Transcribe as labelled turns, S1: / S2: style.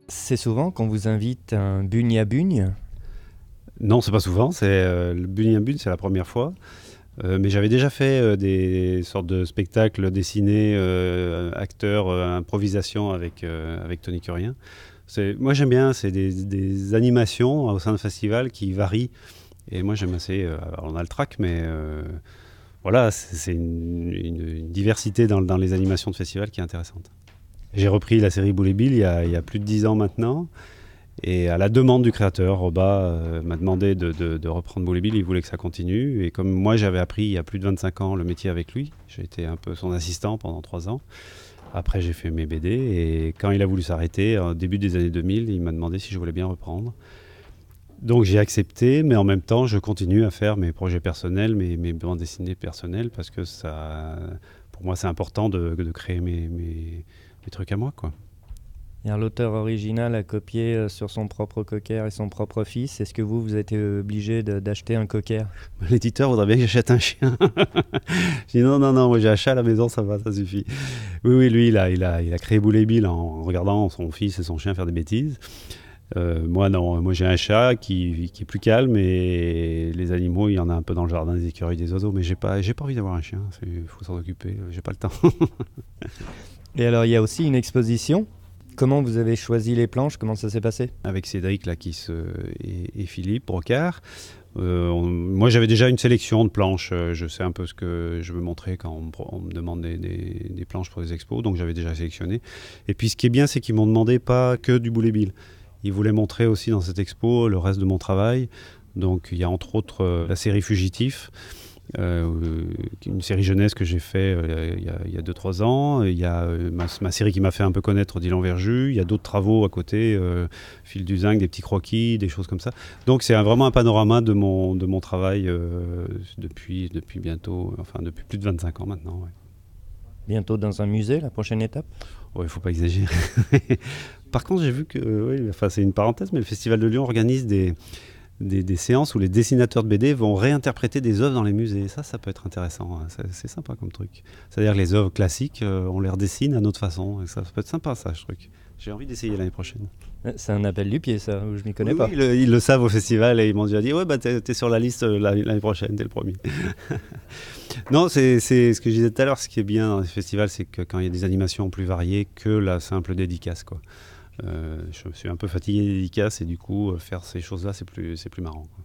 S1: C'est souvent qu'on vous invite à un bugne à bugne?
S2: Non, c'est pas souvent. Le Bugne à Bugne, c'est la première fois. Mais j'avais déjà fait des sortes de spectacles dessinés, acteurs, improvisation avec Tony Curien. Moi j'aime bien, c'est des animations au sein de festival qui varient. Et moi j'aime assez. Alors on a le track, mais voilà, c'est une diversité dans les animations de festival qui est intéressante. J'ai repris la série Boule et Bill il y a plus de 10 ans maintenant. Et à la demande du créateur, Roba m'a demandé de reprendre Boule et Bill. Il voulait que ça continue. Et comme moi, j'avais appris il y a plus de 25 ans le métier avec lui, j'ai été un peu son assistant pendant 3 ans. Après, j'ai fait mes BD. Et quand il a voulu s'arrêter, au début des années 2000, il m'a demandé si je voulais bien reprendre. Donc j'ai accepté, mais en même temps, je continue à faire mes projets personnels, mes bandes dessinées personnelles, parce que pour moi, c'est important de créer mes trucs à moi, quoi.
S1: L'auteur original a copié sur son propre cocker et son propre fils. Est-ce que vous avez été obligé d'acheter un cocker?
S2: L'éditeur voudrait bien que j'achète un chien. Je dis non, moi j'ai un chat à la maison, ça va, ça suffit. Oui, lui, il a créé Boule et Bill en regardant son fils et son chien faire des bêtises. Moi, non, moi j'ai un chat qui est plus calme, et les animaux, il y en a un peu dans le jardin, des écureuils, des oiseaux, mais j'ai pas envie d'avoir un chien, il faut s'en occuper, j'ai pas le temps.
S1: Et alors, il y a aussi une exposition. Comment vous avez choisi les planches? Comment ça s'est passé?
S2: Avec Cédric là, et Philippe Brocard. Moi j'avais déjà une sélection de planches, je sais un peu ce que je veux montrer quand on me demande des planches pour les expos, donc j'avais déjà sélectionné. Et puis ce qui est bien, c'est qu'ils m'ont demandé pas que du Boule et Bill. Ils voulaient montrer aussi dans cette expo le reste de mon travail. Donc il y a entre autres la série Fugitif, une série jeunesse que j'ai fait il y a 2-3 ans. Il y a ma série qui m'a fait un peu connaître, Dylan Verjus. Il y a d'autres travaux à côté, Fil du Zinc, des petits croquis, des choses comme ça. Donc c'est vraiment un panorama de mon travail depuis bientôt, enfin depuis plus de 25 ans maintenant. Ouais.
S1: Bientôt dans un musée, la prochaine étape?
S2: Ouais, il ne faut pas exagérer. Par contre, j'ai vu que, oui, enfin c'est une parenthèse, mais le Festival de Lyon organise des séances où les dessinateurs de BD vont réinterpréter des œuvres dans les musées. Ça peut être intéressant. C'est sympa comme truc. C'est-à-dire que les œuvres classiques, on les redessine à notre façon. Et ça peut être sympa, ça, ce truc. J'ai envie d'essayer l'année prochaine.
S1: C'est un appel du pied, ça, je m'y connais
S2: Oui,
S1: pas.
S2: Oui, ils le savent au festival, et ils m'ont déjà dit « Ouais, bah, t'es sur la liste l'année prochaine, t'es le premier. » Non, c'est ce que je disais tout à l'heure. Ce qui est bien dans les festivals, c'est que quand il y a des animations plus variées que la simple dédicace, quoi. Je suis un peu fatigué des dédicaces, et du coup, faire ces choses-là, c'est plus marrant, quoi.